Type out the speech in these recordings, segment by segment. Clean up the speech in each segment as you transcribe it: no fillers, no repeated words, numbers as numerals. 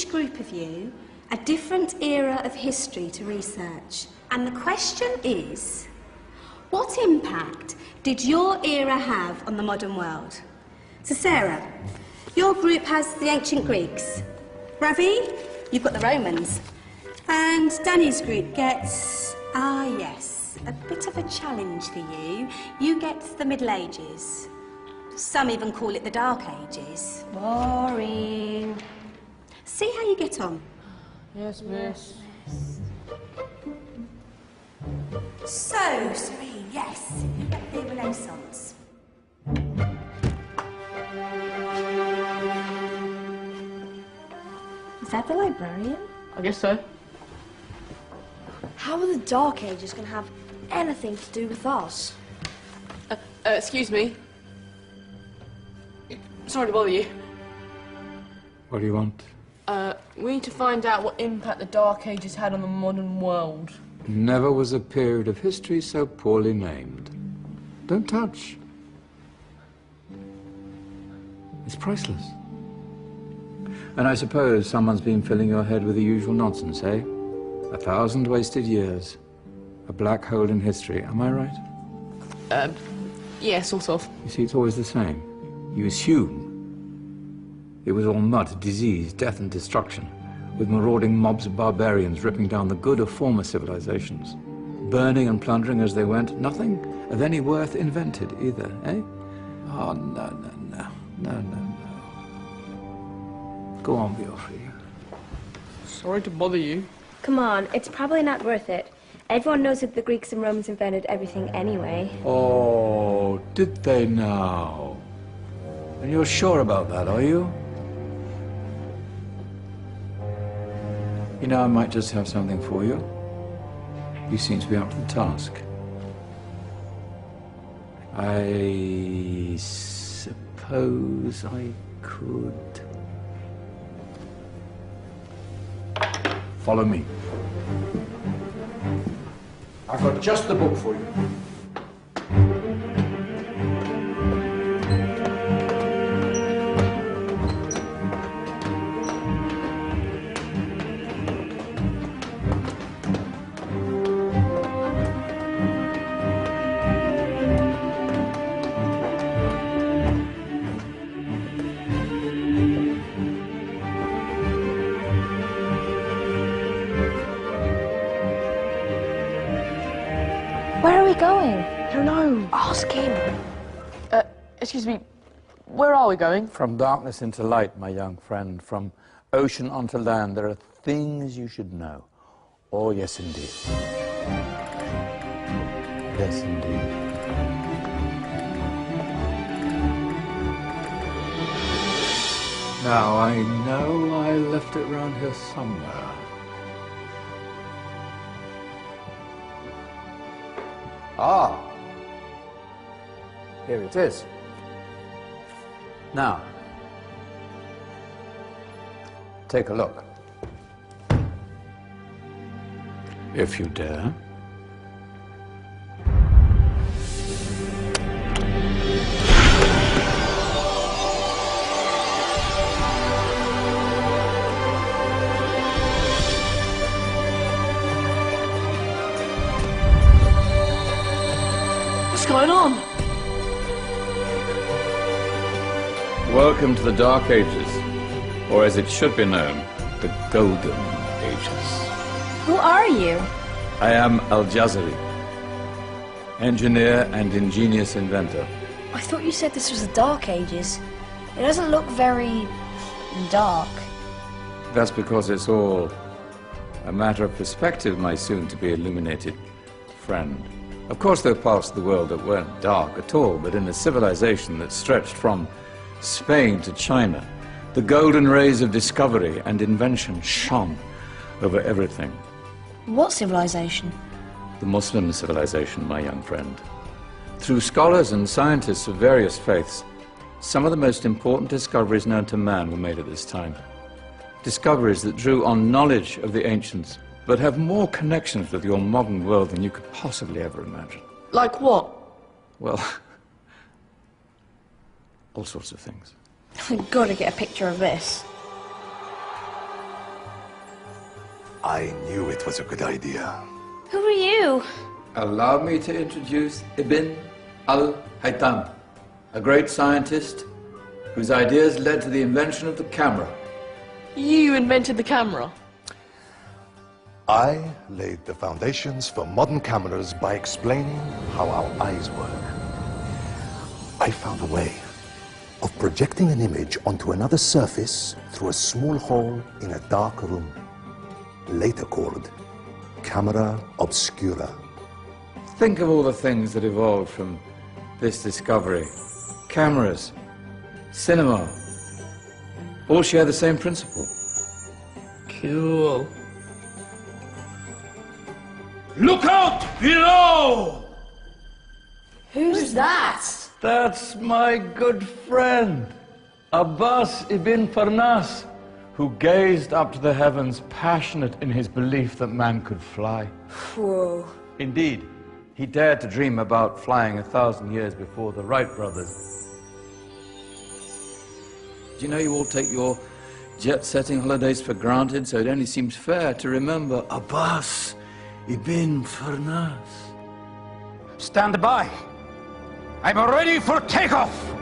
each group of you a different era of history to research. And the question is, what impact did your era have on the modern world? So Sarah, your group has the ancient Greeks. Ravi, you've got the Romans. And Danny's group gets, yes, a bit of a challenge for you. You get the Middle Ages. Some even call it the Dark Ages. Boring. See how you get on. Yes, miss. So, Serene, yes, you get the Renaissance. Is that the librarian? I guess so. How are the Dark Ages going to have anything to do with us? Excuse me. Sorry to bother you. What do you want? We need to find out what impact the Dark Ages had on the modern world. Never was a period of history so poorly named. Don't touch. It's priceless. And I suppose someone's been filling your head with the usual nonsense, eh? 1,000 wasted years. A black hole in history, am I right? Yeah, sort of. You see, it's always the same. You assume it was all mud, disease, death and destruction, with marauding mobs of barbarians ripping down the good of former civilizations, burning and plundering as they went. Nothing of any worth invented either, eh? Oh, no. Go on, Beofrey. Sorry to bother you. Come on, it's probably not worth it. Everyone knows that the Greeks and Romans invented everything anyway. Oh, did they now? And you're sure about that, are you? You know, I might just have something for you. You seem to be up to the task. I suppose I could... Follow me. I've got just the book for you. Where are we going? I don't know. Ask him. Excuse me, where are we going? From darkness into light, my young friend. From ocean onto land, there are things you should know. Oh, yes, indeed. Yes, indeed. Now, I know I left it round here somewhere. Ah, here it is. Now, take a look. If you dare. What's going on? Welcome to the Dark Ages, or as it should be known, the Golden Ages. Who are you? I am Al-Jazari, engineer and ingenious inventor. I thought you said this was the Dark Ages. It doesn't look very dark. That's because it's all a matter of perspective, my soon-to-be illuminated friend. Of course, there are parts of the world that weren't dark at all, but in a civilization that stretched from Spain to China, the golden rays of discovery and invention shone over everything. What civilization? The Muslim civilization, my young friend. Through scholars and scientists of various faiths, some of the most important discoveries known to man were made at this time. Discoveries that drew on knowledge of the ancients, but have more connections with your modern world than you could possibly ever imagine. Like what? Well, all sorts of things. I've got to get a picture of this. I knew it was a good idea. Who are you? Allow me to introduce Ibn al-Haytham, a great scientist whose ideas led to the invention of the camera. You invented the camera? I laid the foundations for modern cameras by explaining how our eyes work. I found a way of projecting an image onto another surface through a small hole in a dark room, later called camera obscura. Think of all the things that evolved from this discovery. Cameras, cinema, all share the same principle. Cool. Look out below! Who's that? That's my good friend, Abbas ibn Farnas, who gazed up to the heavens, passionate in his belief that man could fly. Whoa. Indeed, he dared to dream about flying 1,000 years before the Wright brothers. Do you know you all take your jet-setting holidays for granted, so it only seems fair to remember Abbas ibn Farnas? Stand by. I'm ready for takeoff.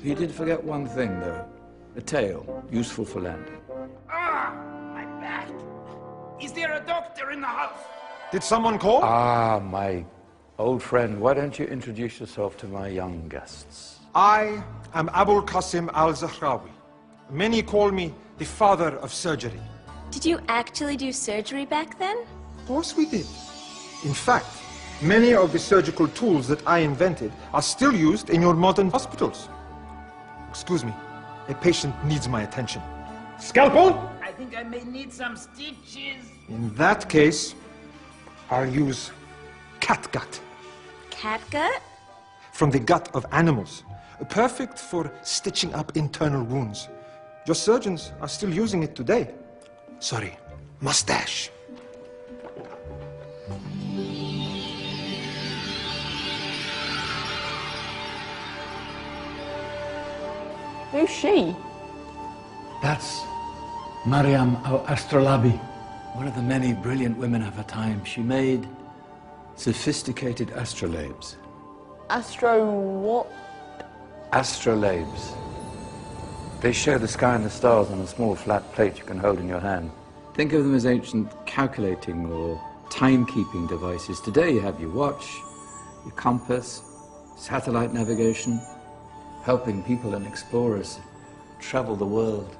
He did forget one thing, though. A tail, useful for landing. Ah, my back. Is there a doctor in the house? Did someone call? Ah, my old friend, why don't you introduce yourself to my young guests? I am Abul Qasim al-Zahrawi. Many call me the father of surgery. Did you actually do surgery back then? Of course we did. In fact, many of the surgical tools that I invented are still used in your modern hospitals. Excuse me, a patient needs my attention. Scalpel? I think I may need some stitches. In that case, I'll use catgut. Catgut? From the gut of animals. Perfect for stitching up internal wounds. Your surgeons are still using it today. Sorry, mustache. Who's she? That's Maryam al-Astrolabi, one of the many brilliant women of her time. She made sophisticated astrolabes. Astro what? Astrolabes. They show the sky and the stars on a small flat plate you can hold in your hand. Think of them as ancient calculating or timekeeping devices. Today you have your watch, your compass, satellite navigation, helping people and explorers travel the world.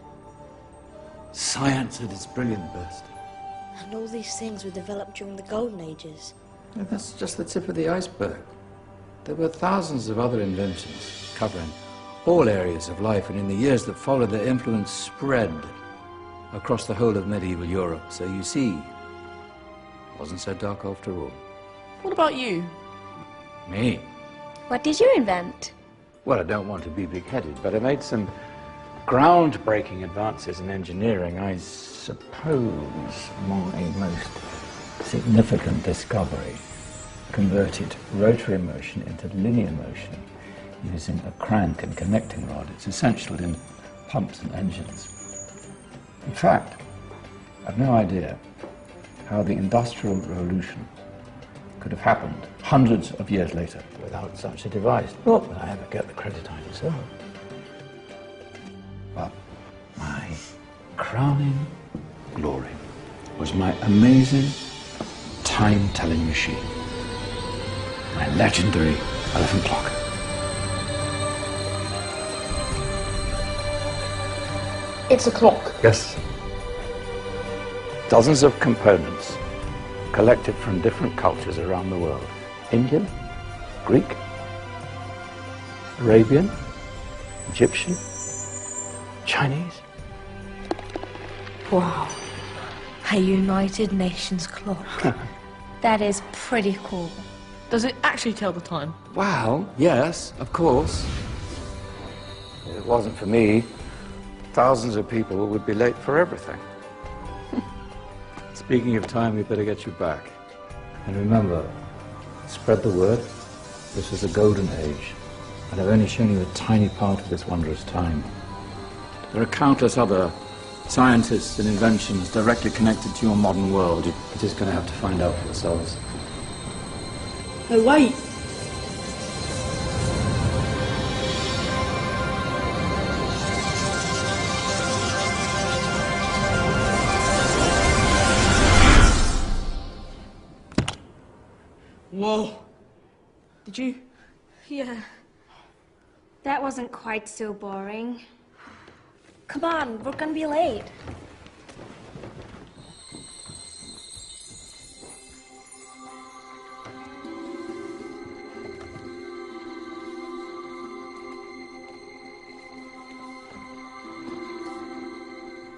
Science at its brilliant best. And all these things were developed during the Golden Ages. And that's just the tip of the iceberg. There were thousands of other inventions covering all areas of life, and in the years that followed, their influence spread across the whole of medieval Europe. So you see, it wasn't so dark after all. What about you? Me? What did you invent? Well, I don't want to be big-headed, but I made some groundbreaking advances in engineering. I suppose my most significant discovery converted rotary motion into linear motion using a crank and connecting rod. It's essential in pumps and engines. In fact, I've no idea how the Industrial Revolution could have happened hundreds of years later without such a device. Not that I ever get the credit I deserve. But my crowning glory was my amazing time-telling machine, my legendary elephant clock. It's a clock. Yes. Dozens of components collected from different cultures around the world. Indian, Greek, Arabian, Egyptian, Chinese. Wow. A United Nations clock. That is pretty cool. Does it actually tell the time? Well, yes, of course. If it wasn't for me, thousands of people would be late for everything. Speaking of time, we better get you back. And remember, Spread the word. This is the golden age, and I've only shown you a tiny part of this wondrous time. There are countless other scientists and inventions directly connected to your modern world. You're just going to have to find out for yourselves. No, wait! Whoa. Did you? Yeah. That wasn't quite so boring. Come on, we're gonna be late.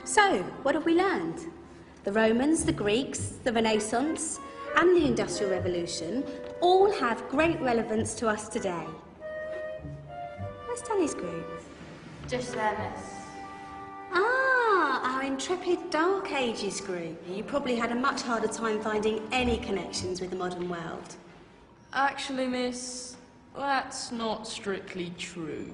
So, what have we learned? The Romans, the Greeks, the Renaissance, and the Industrial Revolution all have great relevance to us today. Where's Danny's group? Just there, miss. Ah, our intrepid Dark Ages group. You probably had a much harder time finding any connections with the modern world. Actually, miss, that's not strictly true.